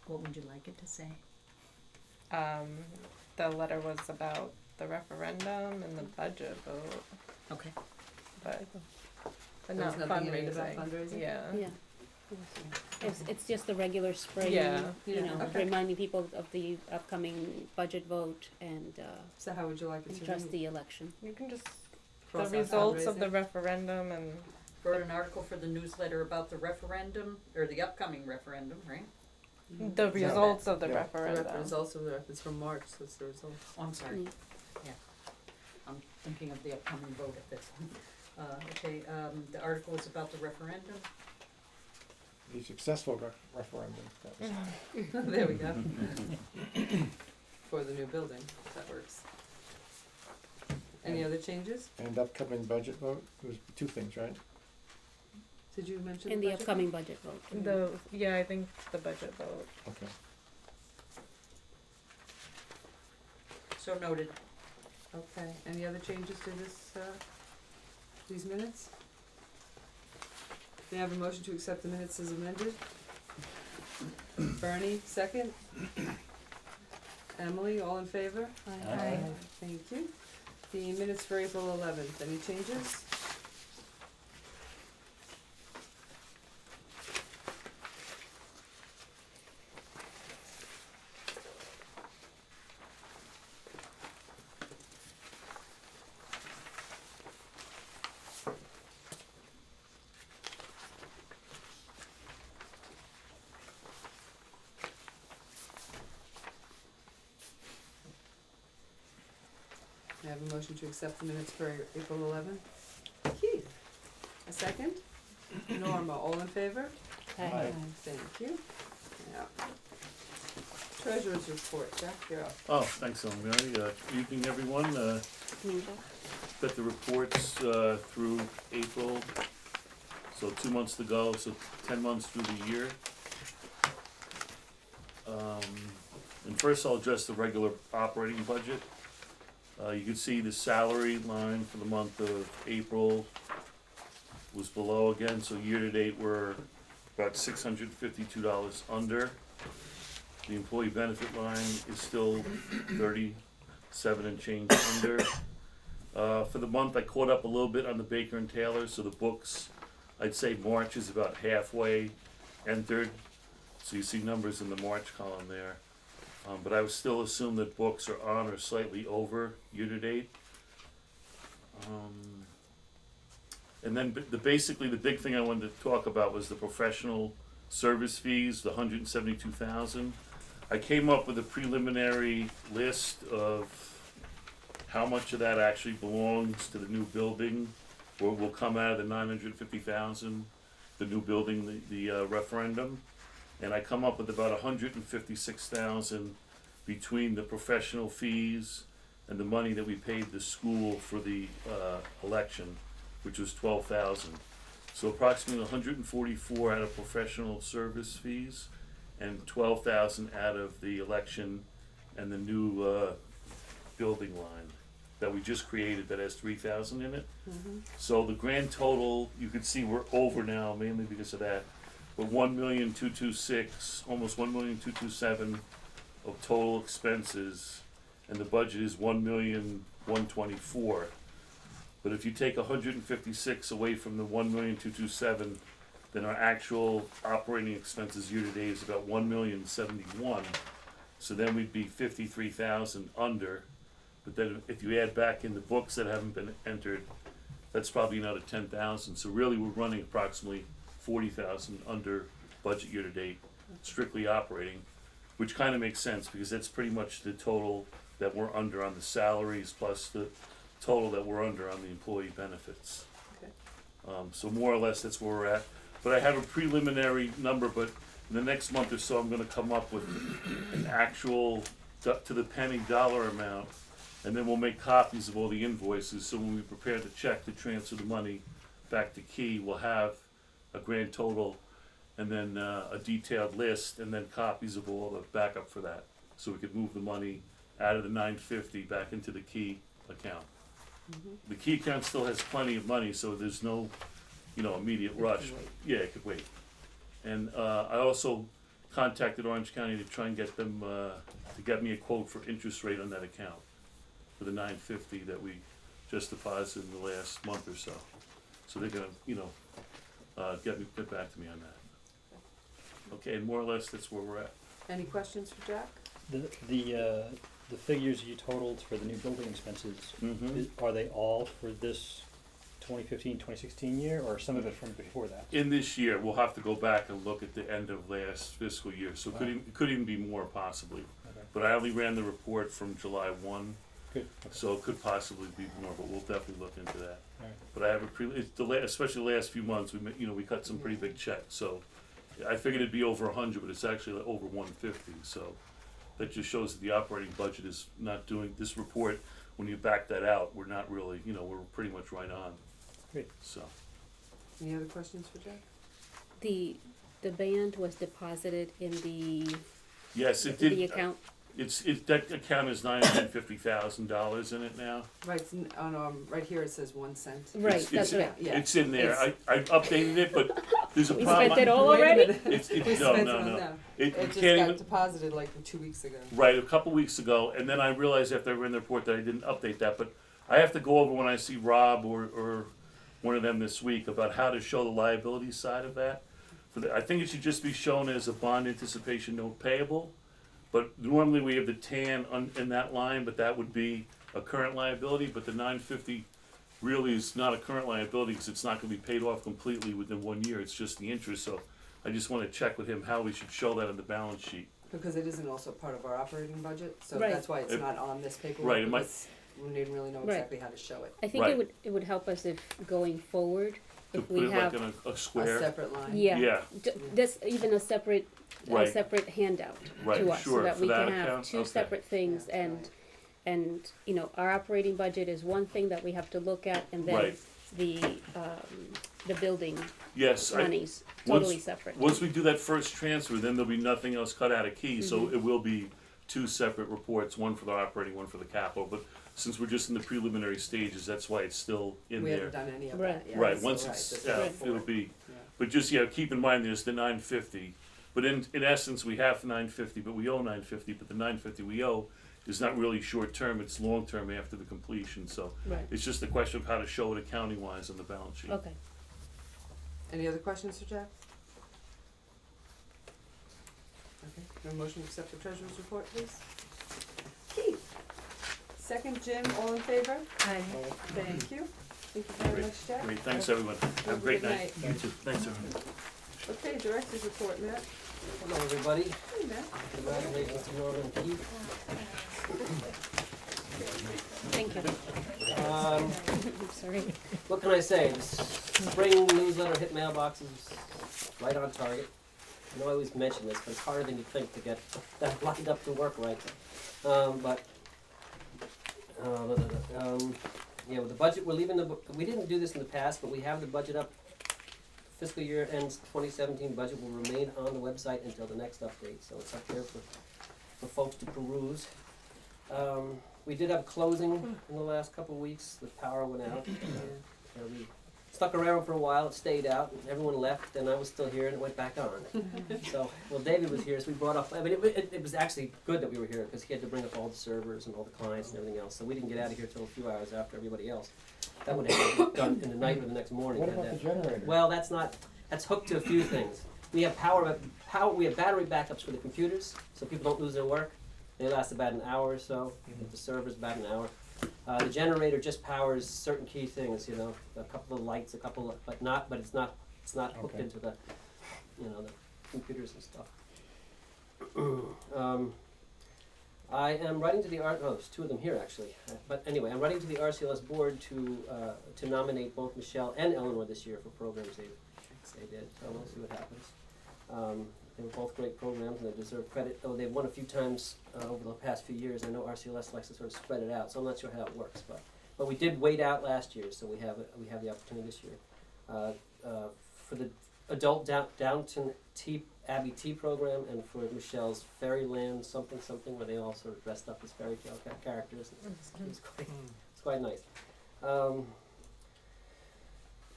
What would you like it to say? The letter was about the referendum and the budget vote, Okay. but There not was nothing in it about fundraising. fundraising? Yeah. Yeah. It's just the regular spring, Yeah. you know, Okay. reminding people of the upcoming budget vote and So how would you like it to trust read? the election. You can just Cross the out results of the fundraising? referendum and Wrote an article for the newsletter about the referendum, or the upcoming referendum, right? Mhm. the Yeah. results of the Yeah. The referendum. results of the, it's from March, so it's the results. Oh, I'm sorry. Mm. Yeah. I'm thinking of the upcoming vote at this point. Okay, the article is about the referendum. The successful referendum, that was. There we go. For the new building, that works. Any other changes? And upcoming budget vote, it was two things, right? Did you mention In the the budget? upcoming budget vote. I think the budget vote. Okay. So noted. Okay, any other changes to this, these minutes? May I have a motion to accept the minutes as amended? Bernie, second? Emily, all in favor? Aye. Thank you. The minutes for April 11th, any changes? May I have a motion to accept the minutes for April 11th? Keith, a second? Norma, all in favor? Aye. Thank you. Yeah. Treasurer's report, Jack, you're up. Oh, thanks, Mary. Evening, everyone. Ninja. Got the reports through April, so 2 months to go, so 10 months through the year. And first I'll address the regular operating budget. You can see the salary line for the month of April was below again, so year-to-date we're about $652 under. The employee benefit line is still 37 and change under. For the month, I caught up a little bit on the Baker and Taylor, so the books, I'd say March is about halfway entered. So you see numbers in the March column there. But I would still assume that books are on or slightly over year-to-date. And then basically the big thing I wanted to talk about was the professional service fees, the $172,000. I came up with a preliminary list of how much of that actually belongs to the new building, or will come out of the $950,000, the new building, the referendum. And I come up with about $156,000 between the professional fees and the money that we paid the school for the election, which was $12,000. So approximately 144 out of professional service fees and 12,000 out of the election and the new building line that we just created that has 3,000 in it. So the grand total, you can see we're over now, mainly because of that. But 1,226,000, almost 1,227,000 of total expenses, and the budget is 1,124,000. But if you take 156 away from the 1,227,000, then our actual operating expenses year to date is about 1,071,000. So then we'd be 53,000 under. But then if you add back in the books that haven't been entered, that's probably another 10,000. So really we're running approximately 40,000 under budget year to date, strictly operating, which kind of makes sense because that's pretty much the total that we're under on the salaries plus the total that we're under on the employee benefits. Okay. So more or less that's where we're at. But I have a preliminary number, but in the next month or so, I'm gonna come up with an actual to the penny dollar amount, and then we'll make copies of all the invoices, so when we prepare the check to transfer the money back to Key, we'll have a grand total, and then a detailed list, and then copies of all the backup for that, so we could move the money out of the 950 back into the Key account. The Key account still has plenty of money, so there's no, immediate rush. Yeah, it could wait. And I also contacted Orange County to try and get them, to get me a quote for interest rate on that account, for the $950 that we just deposited in the last month or so. So they're gonna, get back to me on that. Okay, and more or less, that's where we're at. Any questions for Jack? The figures you totaled for the new building expenses, are they all for this 2015-2016 year, or some of it from before that? In this year, we'll have to go back and look at the end of last fiscal year, so it could even be more possibly. Okay. But I only ran the report from July 1, Good. Okay. so it could possibly be more, but we'll definitely look into that. All right. But I have especially the last few months, we cut some pretty big checks, so I figured it'd be over 100, but it's actually like over 150, so that just shows that the operating budget is not doing, this report, when you back that out, we're not really, we're pretty much right on. Great. So, Any other questions for Jack? The band was deposited in yes, it did. the account. That account is $950,000 in it now. Right, right here it says 1 cent. Right, It's- that's right. Yeah. It's in there. I updated it, but there's a We problem. spent it all Wait a already? minute. It's, We no, spent no, it on no. that. It It just can't got even, deposited like 2 weeks ago. right, a couple weeks ago, and then I realized after I ran the report that I didn't update that, but I have to go over when I see Rob or one of them this week about how to show the liability side of that. I think it should just be shown as a bond anticipation note payable, but normally we have the tan in that line, but that would be a current liability, but the $950 really is not a current liability because it's not gonna be paid off completely within 1 year, it's just the interest, so I just wanna check with him how we should show that on the balance sheet. Because it isn't also part of our operating budget, so Right. that's why it's It- not on this paperwork. right, it might- because we didn't really know Right. exactly how to show it. I think Right. it would help us if going forward, To if put we it like have, in a A square. separate line. yeah, this, even a separate Right. handout Right, to us, so sure, that for we that can have account? two Okay. separate things, Yeah, and, right. and, our operating budget is one thing that we have to look at, and then Right. the building Yes, monies, once- totally separate. once we do that first transfer, then there'll be nothing else cut out of key, so Mm-hmm. it will be two separate reports, one for the operating, one for the capital, but since we're just in the preliminary stages, that's why it's still in We there. haven't done any of Right. that yet. Right, so once right, it's this is out, before. it'll be, Yeah. but just, keep in mind, there's the $950, but in essence, we have $950, but we owe $950, but the $950 we owe is not really short-term, it's long-term after the completion, so Right, it's just a question of how to show it accounting-wise on the balance sheet. okay. Any other questions for Jack? Okay, no motion to accept the treasurer's report, please? Keith? Second, Jim, all in favor? Aye. Thank you. Thank you very Great. much, Jack. Great, thanks, everyone. Have a great good night. You too. Thanks, everyone. Okay, director's report, Matt. Hello, everybody. Hey, Matt. Congratulations to Norman and Keith. Thank you. Um, I'm sorry. what can I say? The spring newsletter hit mailboxes right on target. I know I always mention this, but it's harder than you think to get that lined up to work right. Yeah, with the budget, we're leaving we didn't do this in the past, but we have the budget up. Fiscal year ends 2017 budget will remain on the website until the next update, so it's up there for folks to peruse. We did have closing in the last couple of weeks, the power went out. We stuck around for a while, it stayed out, and everyone left, and I was still here, and it went back on. So, well, David was here, so we brought up, I mean, it was actually good that we were here, because he had to bring up all the servers and all the clients and everything else, so we didn't get out of here till a few hours after everybody else. That would have been done in the night or the next morning. What had about the that. generator? Well, that's hooked to a few things. We have we have battery backups for the computers, so people don't lose their work. They last about an hour or so, with the servers about an hour. The generator just powers certain key things, a couple of lights, but it's not hooked Okay. into the computers and stuff. I am writing to there's two of them here actually, but anyway, I'm writing to the RCLS board to nominate both Michelle and Eleanor this year for programs they did, so we'll see what happens. They were both great programs and they deserve credit, though they've won a few times over the past few years. I know RCLS likes to sort of spread it out, so I'm not sure how it works, but we did wait out last year, so we have the opportunity this year. For the adult Downton Abbey Tea program, and for Michelle's Fairyland something where they all sort of dressed up as fairy tale characters. It's quite nice.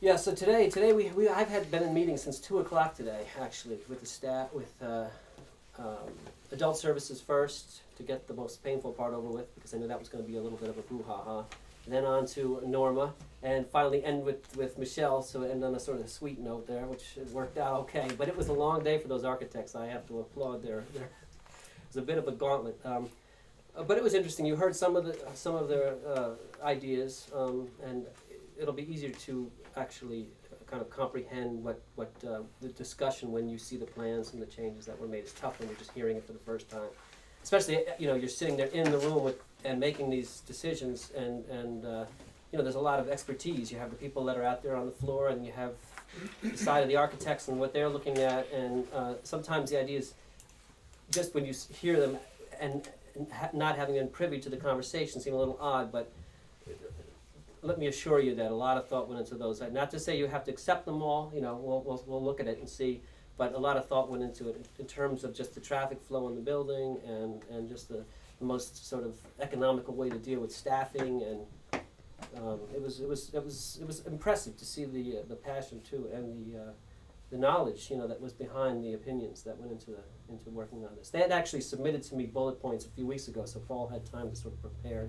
Yeah, so today I've been in meetings since 2:00 today, actually, with the staff, with adult services first, to get the most painful part over with, because I knew that was gonna be a little bit of a brouhaha. Then on to Norma, and finally end with Michelle, so end on a sort of sweet note there, which worked out okay. But it was a long day for those architects, I have to applaud their it was a bit of a gauntlet. But it was interesting, you heard some of their ideas, and it'll be easier to actually kind of comprehend what the discussion when you see the plans and the changes that were made. It's tough when you're just hearing it for the first time. Especially, you're sitting there in the room and making these decisions, and there's a lot of expertise. You have the people that are out there on the floor, and you have the side of the architects and what they're looking at, and sometimes the ideas, just when you hear them and not having been privy to the conversation, seem a little odd, but let me assure you that a lot of thought went into those. Not to say you have to accept them all, we'll look at it and see, but a lot of thought went into it in terms of just the traffic flow in the building, and just the most sort of economical way to deal with staffing, and it was impressive to see the passion too, and the knowledge that was behind the opinions that went into working on this. They had actually submitted to me bullet points a few weeks ago, so Paul had time to sort of prepare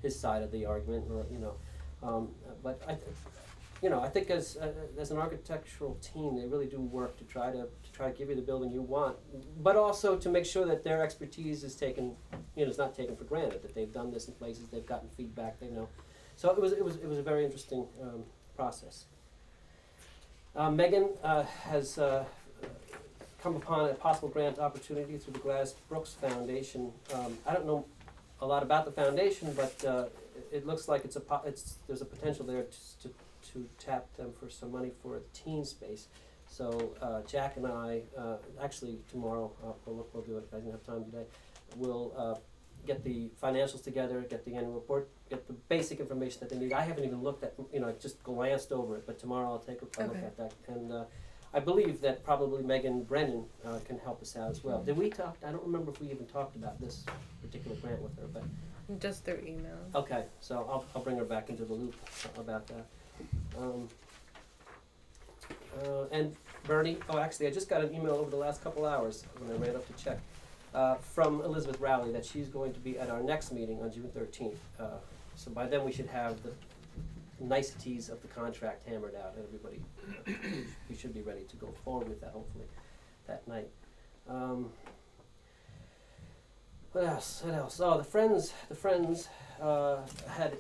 his side of the argument, but I think as an architectural team, they really do work to try to give you the building you want, but also to make sure that their expertise is taken, is not taken for granted. That they've done this in places, they've gotten feedback, they know. So it was a very interesting process. Megan has come upon a possible grant opportunity through the Glass Brooks Foundation. I don't know a lot about the foundation, but it looks like there's a potential there to tap them for some money for a teen space. So Jack and I, actually tomorrow, we'll do it, I didn't have time today, we'll get the financials together, get the annual report, get the basic information that they need. I haven't even looked at, I just glanced over it, but tomorrow I'll take a look at that. And I believe that probably Megan Brennan can help us out as well. Did we talk? I don't remember if we even talked about this particular grant with her, but. Just through email. Okay, so I'll bring her back into the loop about that. And Bernie, actually, I just got an email over the last couple hours when I ran up to check from Elizabeth Rowley that she's going to be at our next meeting on June 13th. So by then we should have the niceties of the contract hammered out, and everybody, we should be ready to go forward with that hopefully that night. What else? Oh, the friends had,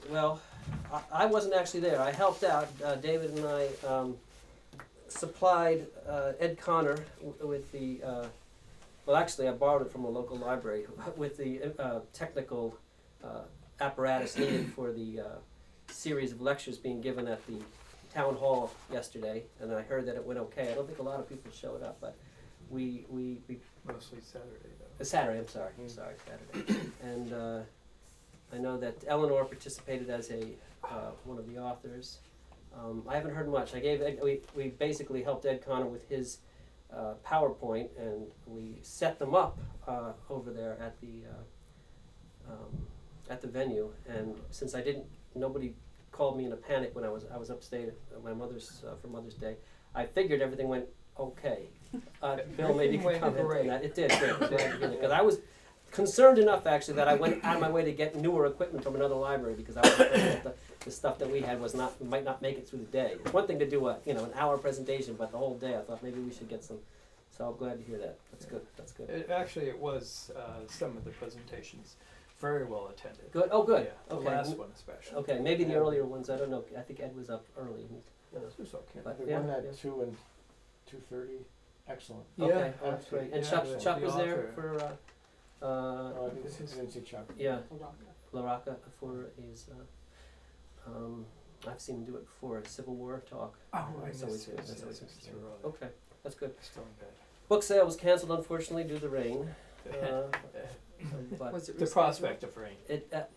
I wasn't actually there. I helped out. David and I supplied Ed Connor with the, actually I borrowed it from a local library, with the technical apparatus needed for the series of lectures being given at the town hall yesterday, and I heard that it went okay. I don't think a lot of people showed up, but we Mostly Saturday, though. Saturday, I'm sorry, Saturday. And I know that Eleanor participated as one of the authors. I haven't heard much. We basically helped Ed Connor with his PowerPoint, and we set them up over there at the venue. And since nobody called me in a panic when I was upstate at my mother's for Mother's Day, I figured everything went okay. Bill, maybe you can comment on that. It did, great. Because I was concerned enough actually that I went out of my way to get newer equipment from another library, because I was afraid that the stuff that we had might not make it through the day. It's one thing to do an hour presentation, but the whole day I thought maybe we should get some. So I'm glad to hear that. That's good. That's good. It was some of the presentations very well attended. Good. Oh, good. Yeah, Okay. The last one especially. Okay, maybe the earlier ones. I don't know. I think Ed was up early. It was okay. But, The yeah, one at yeah. 2 and 2:30, excellent. Okay, Yeah, that's great. And absolutely. Chuck The was there author. for. Oh, I didn't see Chuck. Yeah, Laraka. LaRocca for his. I've seen him do it before. A Civil War talk. Oh, I That's missed always it. good. That's Yes, always it's good. too early. Okay, that's good. Still in Book sale was canceled unfortunately due to rain. bed. But Was it The rescheduled? prospect of rain.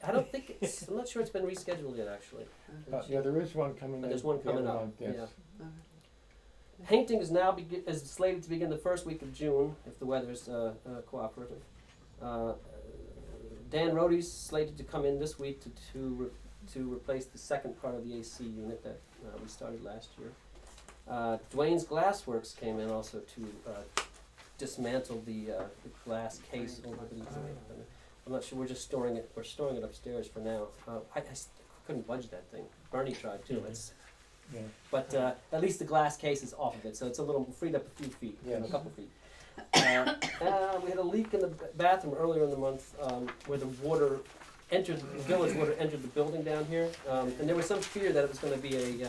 I don't think I'm not sure it's been rescheduled yet actually. Yeah, there is one coming But in. there's one the other coming up, month, yes. yeah. Okay. Painting is now is slated to begin the first week of June if the weather's cooperative. Dan Rody's slated to come in this week to replace the second part of the AC unit that we started last year. Dwayne's Glassworks came in also to dismantled the glass case over the, I'm not sure, we're storing it upstairs for now. Couldn't budge that thing. Bernie tried too, Yeah. but at least the glass case is off of it, so it's a little freed up a few feet, a Yes. couple feet. We had a leak in the bathroom earlier in the month, where the water entered, the village water entered the building down here, and there was some fear that it was gonna be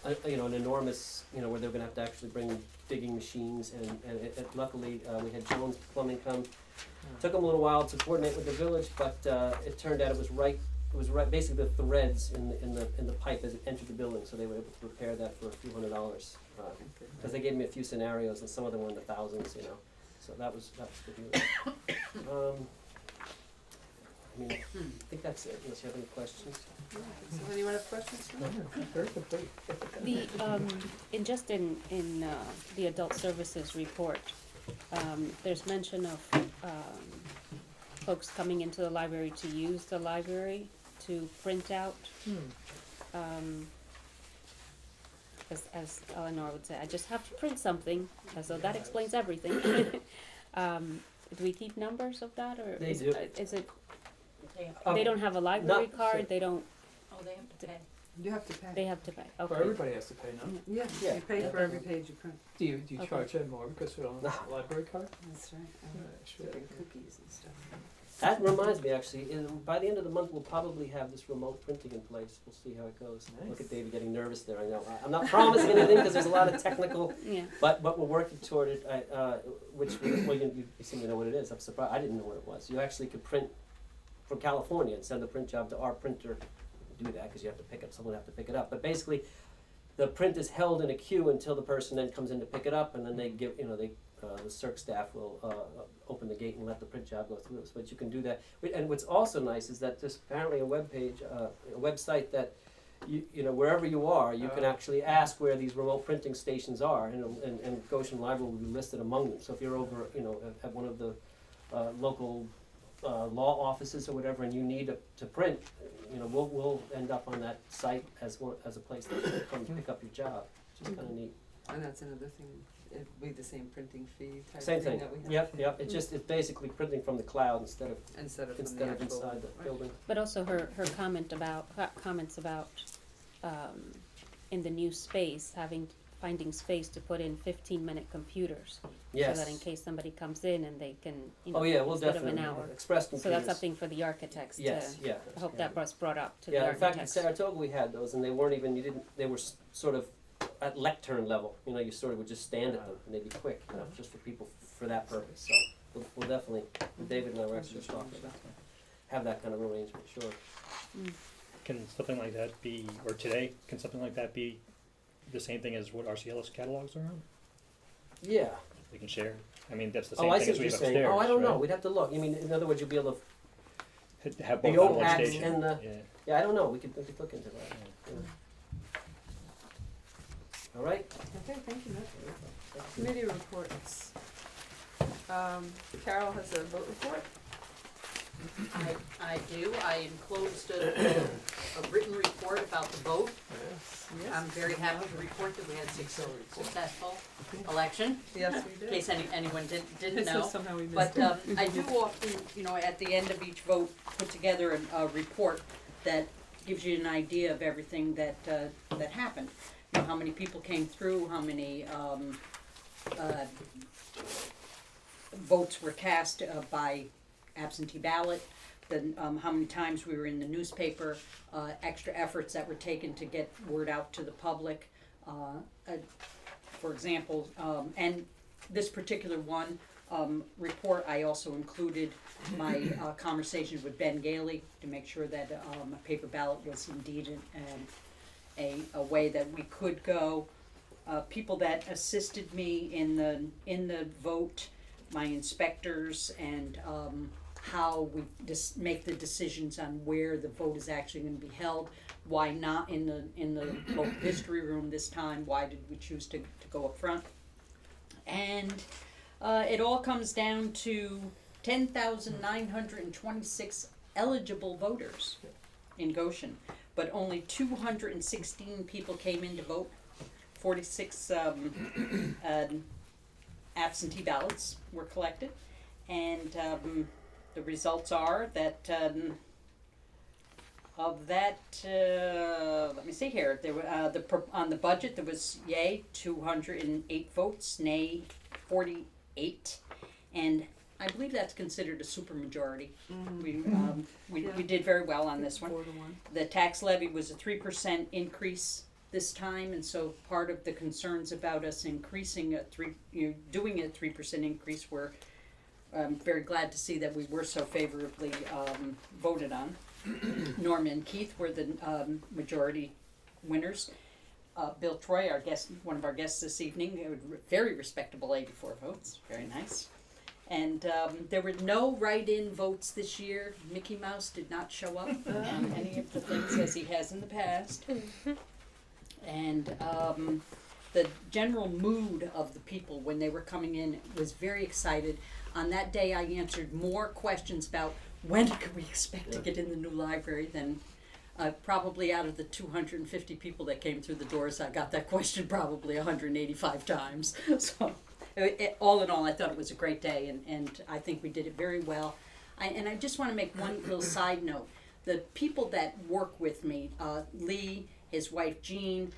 an enormous, where they were gonna have to actually bring digging machines, and luckily, we had Jones Plumbing come. Took them a little while to coordinate with the village, but it turned out it was right, basically the threads in the pipe as it entered the building, so they were able to repair that for a few $100s. Because they gave me a few scenarios, and some of them were in the thousands, so that was good news. I think that's it, unless you have any questions. So anyone have questions? Very complete. The, in the adult services report, there's mention of, folks coming into the library to use the library to print out. As Eleanor would say, I just have to print something, so that explains everything. Do we keep numbers of that, or They is do. is it, Um, they don't have a library not- card, they don't, Oh, they have to pay. You have to pay. they have to pay, Well, okay. everybody has to pay now. Yeah, Yeah. you pay for every page you print. Do you Okay. charge them more because we don't have a library card? That's right. Yeah, sure. Different cookies and stuff. That reminds me, actually, by the end of the month, we'll probably have this remote printing in place. We'll see how it goes. Look Nice. at David getting nervous there. I know. I'm not promising anything because there's a lot of technical, Yeah, but we're working toward it. You seem to know what it is. I'm surprised. I didn't know what it was. You actually could print from California and send the print job to our printer. Do that because you have to pick up. Someone have to pick it up. But basically, the print is held in a queue until the person then comes in to pick it up, and then they give, the CERC staff will open the gate and let the print job go through. So, but you can do that. And what's also nice is that there's apparently a website that wherever you are, you can actually ask where these remote printing stations are, and Goshen Library will be listed among them. So if you're over, at one of the local law offices or whatever, and you need to print, we'll end up on that site as a place that you can come pick up your job, which is kind of neat. And that's another thing, it'd be the same printing fee type Same thing thing. that we have. Yep. It's basically printing from the cloud instead of Instead of from the actual. inside the right. building. but also her comments about, in the new space, finding space to put in 15-minute computers. Yes. So that in case somebody comes in and they can, Oh yeah, we'll instead of definitely an hour. express computers. So that's something for the architects to, Yes. Yeah. I hope that was brought up to the Yeah. In fact, at architects. Saratoga we had those, and they weren't even. They were sort of at lectern level. You sort of would just stand at them, and they'd be quick, just for people for that purpose. So we'll definitely. David and I were actually just talking about have that kind of arrangement. Sure. Can something like that be, or today, can something like that be the same thing as what RCLS catalogs are on? Yeah. They can share? I mean, that's the same Oh, I thing see as what we you're have saying. upstairs, Oh, I don't know. right? We'd have to look. You mean, in other words, you'll be able to. Have The both on one OPACs station. and the- Yeah. Yeah, I don't know. We could look into that. Yeah. All right. Okay, thank you, Matt. Committee reports. Carol has a vote report. I do, I enclosed a written report about the vote. Yes. I'm very happy to report that we had successful election, Yes, in we did. case anyone didn't So know. somehow we missed But it. I do often, at the end of each vote, put together a report that gives you an idea of everything that happened. How many people came through, how many votes were cast by absentee ballot, how many times we were in the newspaper, extra efforts that were taken to get word out to the public. For example, and this particular one report, I also included my conversation with Ben Gailey to make sure that a paper ballot was indeed a way that we could go. People that assisted me in the vote, my inspectors, and how we make the decisions on where the vote is actually going to be held. Why not in the local history room this time? Why did we choose to go up front? And it all comes down to 10,926 eligible voters in Goshen, but only 216 people came in to vote. 46 absentee ballots were collected, and the results are that of that, let me see here. There were on the budget there was yay 208 votes, nay 48, and I believe that's considered a supermajority. We did very well on this one. 4-1. The tax levy was a 3% increase this time, and so part of the concerns about us increasing doing a 3% increase were very glad to see that we were so favorably voted on. Norma and Keith were the majority winners. Bill Troy, our guest, one of our guests this evening, very respectable 84 votes, very nice. And there were no write-in votes this year. Mickey Mouse did not show up on any of the things as he has in the past. And the general mood of the people when they were coming in was very excited. On that day, I answered more questions about when could we expect to get in the new library than probably out of the 250 people that came through the doors. I got that question probably 185 times. So all in all, I thought it was a great day, and I think we did it very well. And I just want to make one little side note. The people that work with me, Lee, his wife Jean,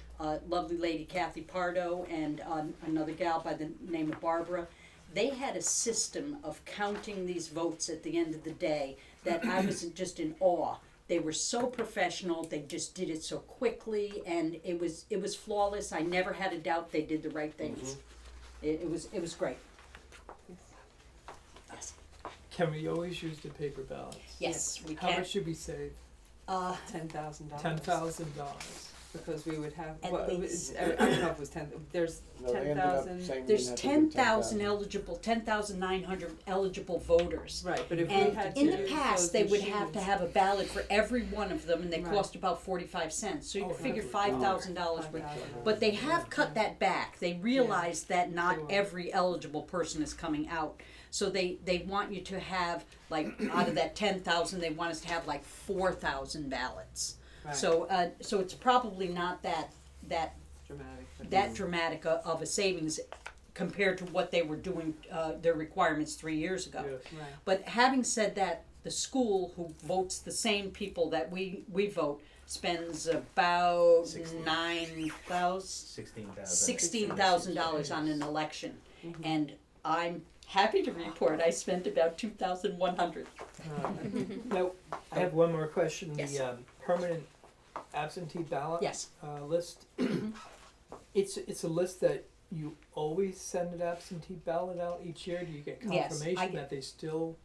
lovely lady Kathy Pardo, and another gal by the name of Barbara, they had a system of counting these votes at the end of the day that I was just in awe. They were so professional, they just did it so quickly, and it was flawless. I never had a doubt they did the right things. It was great. Yes. Can we always use the paper ballots? Yes, we How can. much should we save? $10,000. $10,000. Because we would have, At well, least. I don't know if it was 10, there's No, they ended up 10,000. saying we There's didn't have to do 10,000 eligible, 10,900 eligible voters. Right, but if we And had to in the use past, those they would have to machines- have a ballot for every one of them, and they Right. cost about 45 cents. So you Oh, can figure really? $5,000 worth. But they have cut that back. They realize that not Sure. every eligible person is coming out. So they want you to have, like, out of that 10,000, they want us to have like 4,000 ballots. Right. So so it's probably not that Dramatic. but that dramatic of a savings compared to what they were doing, their requirements 3 years ago. Yes. Right. But having said that, the school who votes the same people that we vote spends about $16,000 on an election, and I'm happy to report I spent about $2,100. Now, I have one more question. Yes. The permanent absentee ballot Yes. List. It's a list that you always send an absentee ballot out each year. Do you get Yes, confirmation I get- that they still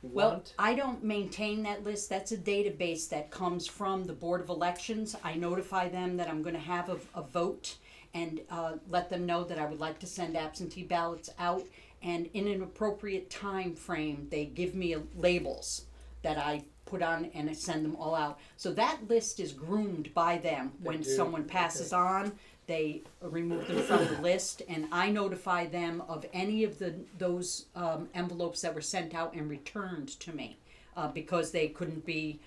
Well, want? I don't maintain that list. That's a database that comes from the Board of Elections. I notify them that I'm going to have a vote and let them know that I would like to send absentee ballots out. And in an appropriate time frame, they give me labels that I put on and I send them all out. So that list is groomed by them. They When do? someone passes on, they remove them from the list, and I notify them of any of those envelopes that were sent out and returned to me because they couldn't be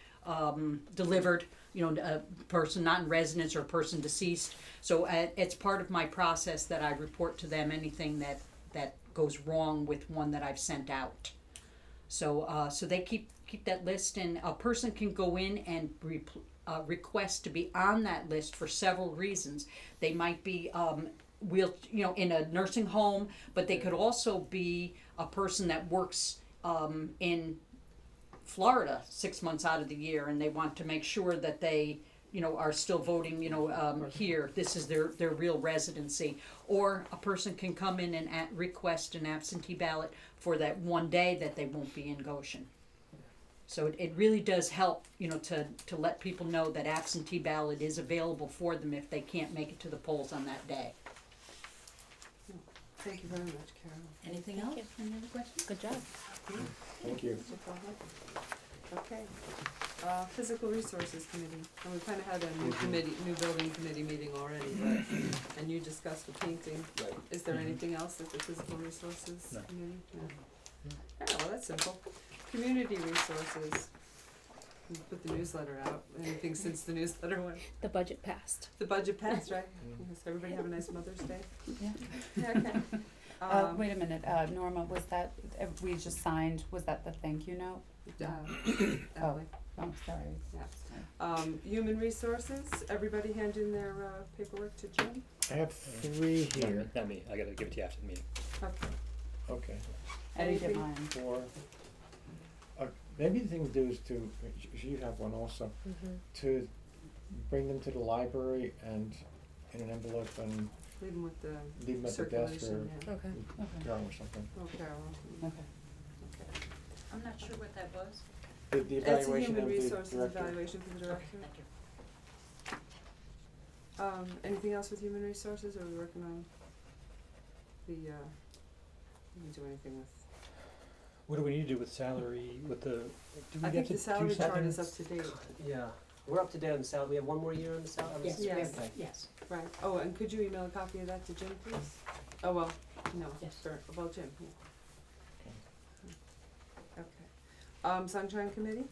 delivered. You know, a person not in residence or a person deceased. So it's part of my process that I report to them anything that goes wrong with one that I've sent out. So so they keep that list, and a person can go in and request to be on that list for several reasons. They might be in a nursing home, but they could also be a person that works in Florida 6 months out of the year, and they want to make sure that they are still voting, here. This is their real residency. Or a person can come in and request an absentee ballot for that one day that they won't be in Goshen. So it really does help, to let people know that absentee ballot is available for them if they can't make it to the polls on that day. Thank you very much, Carol. Anything Thank else? Any other questions? Good job. Thank you. Okay. Physical Resources Committee, and we kind of had a new building committee meeting already, but, and you discussed the painting. Right. Is there anything else at the Physical Resources No. Committee? No. Oh, well, that's simple. Community Resources, we put the newsletter out, anything since the newsletter went. The budget passed. The budget passed, right? Yes, everybody have a nice Mother's Day? Yeah. Yeah, okay. Wait a minute, Norma, was that, we just signed, was that the thank you note? Ally. Oh, sorry. Human resources, everybody hand in their paperwork to Jim? I have 3 here. Not me, I gotta give it to you after the meeting. Okay. Okay. I didn't get Anything? mine. 4. Maybe the thing to do is to, you have one also, to bring them to the library and in an envelope and Leave them with the leave them at the desk or circulation, yeah. Okay. Carol or something. Oh, Carol. Okay. Okay. I'm not sure what that was. The It's a evaluation human of the resources director. evaluation for the director. Thank you. Anything else with human resources, or are we working on the, did we do anything with? What do we need to do with salary, with the, do we I get think to the do salary chart is up something? to date, Yeah, we're up to date on the salary, we have one more year on the salary? Yes, we Yes. have, Okay. yes. right, oh, and could you email a copy of that to Jim, please? Oh, well, no, Yes. well, Jim, yeah. Okay, Sunshine Committee?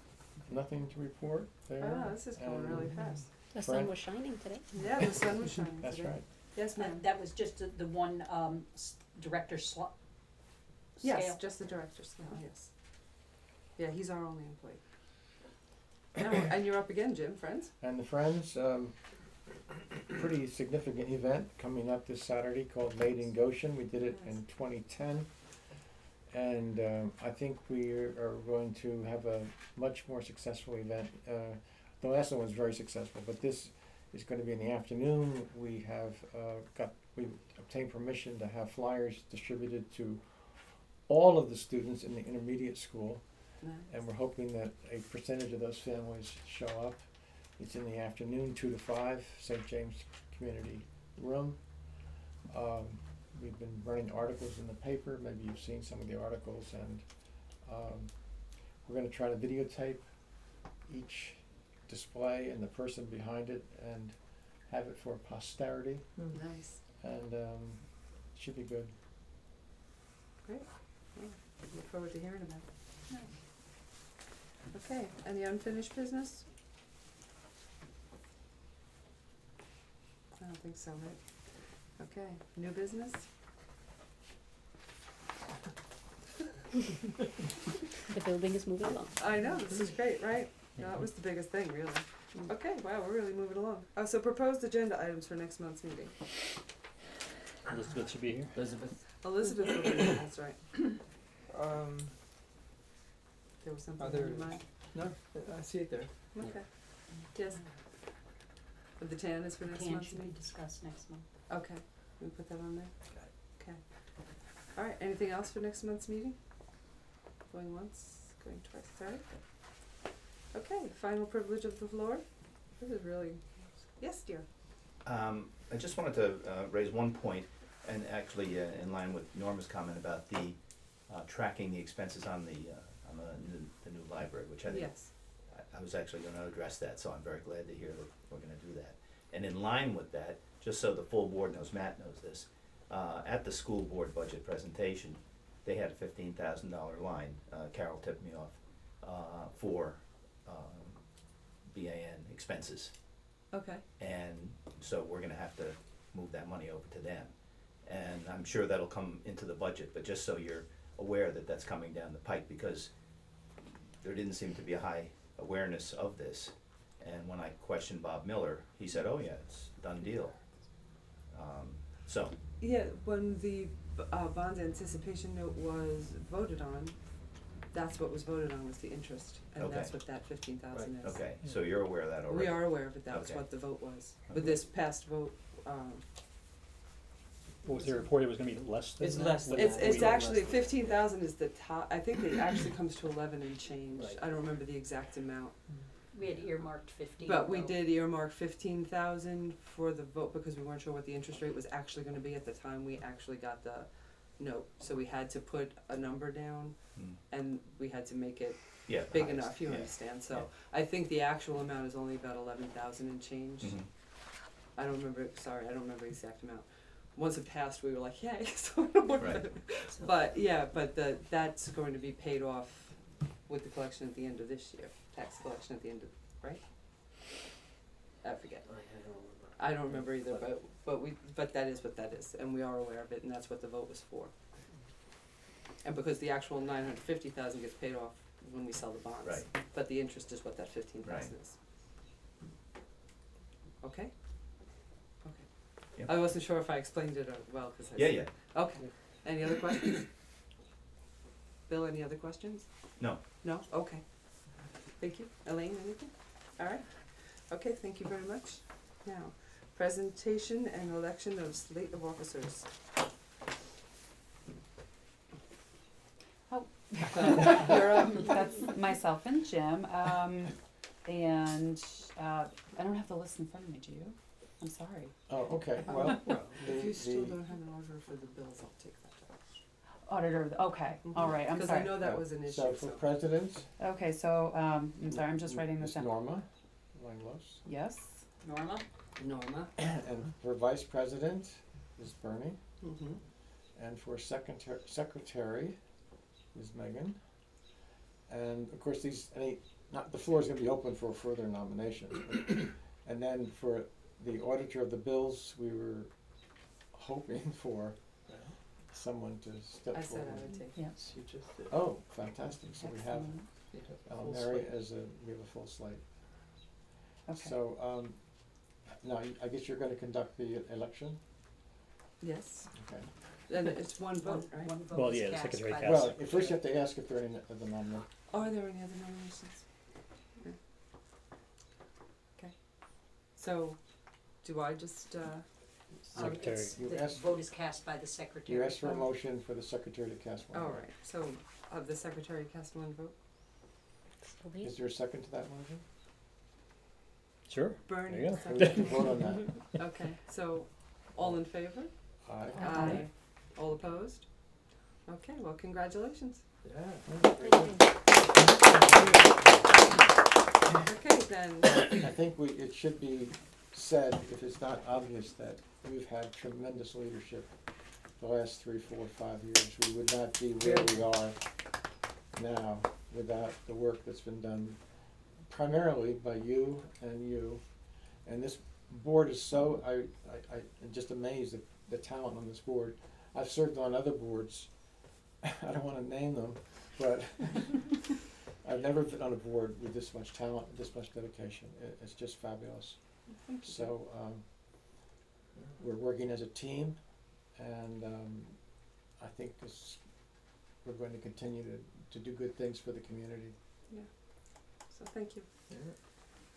Nothing to report there. Ah, this is going really fast. The sun Right. was shining today. Yeah, the sun was shining That's today. right. Yes, ma'am. That was just the one, director scale. Yes, just the director's scale, yes. Yeah, he's our only employee. And you're up again, Jim, Friends? And the Friends, pretty significant event coming up this Saturday called Made in Goshen. We did it in 2010. And I think we are going to have a much more successful event. The last one was very successful, but this is going to be in the afternoon. We have we obtained permission to have flyers distributed to all of the students in the intermediate school, and we're hoping that a percentage of those families show up. It's in the afternoon, 2 to 5, St. James Community Room. We've been running articles in the paper. Maybe you've seen some of the articles, and we're going to try to videotape each display and the person behind it and have it for posterity, Nice. and should be good. Great. Yeah, look forward to hearing about it. Okay, any unfinished business? I don't think so, right? Okay, new business? The building is moving along. I know, this is great, right? That was the biggest thing, really. Okay, wow, we're really moving along. Oh, so proposed agenda items for next month's meeting. Elizabeth should be here. Elizabeth? Elizabeth will be here, that's right. Um, There was something on Other- your mind? no, I see it there. Okay. Yes. But the tan is for next Tan month's should be meeting? discussed next month. Okay, we put that on there? Okay. All right, anything else for next month's meeting? Going once, going twice, sorry. Okay, final privilege of the floor. This is really, yes, dear. I just wanted to raise one point, and actually in line with Norma's comment about the tracking the expenses on the new library, which I think Yes. I was actually going to address that, so I'm very glad to hear that we're going to do that. And in line with that, just so the full board knows, Matt knows this, at the school board budget presentation, they had a $15,000 line. Carol tipped me off for BAN expenses. Okay. And so we're gonna have to move that money over to them. And I'm sure that'll come into the budget, but just so you're aware that that's coming down the pike, because there didn't seem to be a high awareness of this. And when I questioned Bob Miller, he said, oh yeah, it's a done deal. So, Yeah, when the bond anticipation note was voted on, that's what was voted on, was the interest, and that's Okay. what that 15,000 is. okay, so you're aware of that already? We are aware of it, that was Okay. what the vote was. Okay. But this past vote, What was the report, it was gonna be less than It's that? less than What it's did it's we- actually 15,000 is the top, I think it actually comes to 11 and change. Right. I don't remember the exact amount. We had earmarked 15. But we though. did earmark 15,000 for the vote because we weren't sure what the interest rate was actually gonna be at the time we actually got the note. So we had to put a number down Hmm. and we had to make it Yeah. the big highest, enough, you yeah. understand, so Yeah. I think the actual amount is only about 11,000 and change. Mhm. I don't remember, sorry, I don't remember the exact amount. Once it passed, we were like, yay, so I don't know Right. But, yeah, but that's going to be paid off with the collection at the end of this year, tax collection at the end of, right? I forget. I don't remember either, but that is what that is, and we are aware of it, and that's what the vote was for. And because the actual 950,000 gets paid off when we sell the bonds. Right. But the interest is what that 15,000 Right. is. Okay? Okay. Yep. I wasn't sure if I explained it well, cause I. Yeah. Okay, any other questions? Bill, any other questions? No. No? Okay. Thank you. Elaine, anything? All right. Okay, thank you very much. Now, presentation and election of slate of officers. Oh. You're up. That's myself and Jim, and, I don't have the list in front of me, do you? I'm sorry. Oh, okay, well, If you still the, don't have an order for the bills, I'll take that. Auditor, okay, all right, I'm Because sorry. I know that was an issue, so for president, Okay, so, I'm sorry, I'm just writing this Ms. down. Norma Langlos, Yes, Norma? Norma. and for vice president is Bernie, Mm-hmm. and for secretary is Megan. And of course, the floor is gonna be open for further nominations. And then for the auditor of the bills, we were hoping for someone to step I said forward. I would take. yes. You just did. Oh, fantastic, so we have Excellent. Mary we have a full slate. Okay. So, now, I guess you're gonna conduct the election? Yes, Okay. and it's one vote, right? One vote Well, is yeah, the cast secretary by casts. Well, Secretary. first you have to ask if there are any other nominations. Are there any other nominations? No. Okay. So, do I just, Secretary. It's, You the asked- vote is cast by the secretary. You asked for a motion for the secretary to cast one all vote. right, so, the secretary cast one vote? Is there a second to that motion? Sure. Bernie, There you go. So we have to vote on that. okay, so, all in favor? Aye. Aye. All opposed? Okay, well, congratulations. Okay, then, I think it should be said, if it's not obvious, that we've had tremendous leadership the last 3, 4, 5 years. We would not be where we are now without the work that's been done primarily by you. And this board is so, I'm just amazed at the talent on this board. I've served on other boards, I don't wanna name them, but I've never been on a board with this much talent, this much dedication. It's just fabulous. thank you. So, we're working as a team, and I think we're going to continue to do good things for the community. So, thank you.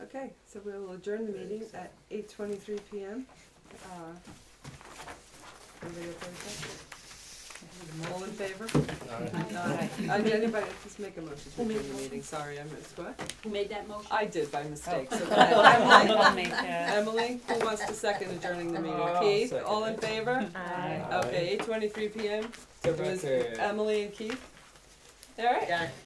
Okay, so we'll adjourn the meeting at 8:23 p.m. Everybody okay with that? All in favor? Anybody, just make a motion to adjourn the meeting, sorry, I missed, what? Who made that motion? I did by mistake, Oh. so go ahead. I'll make it. Emily, who wants to second adjourning the meeting? I'll Keith, second all in it. favor? Aye. Okay, 8:23 p.m. It was Emily and Keith. All right. Got it.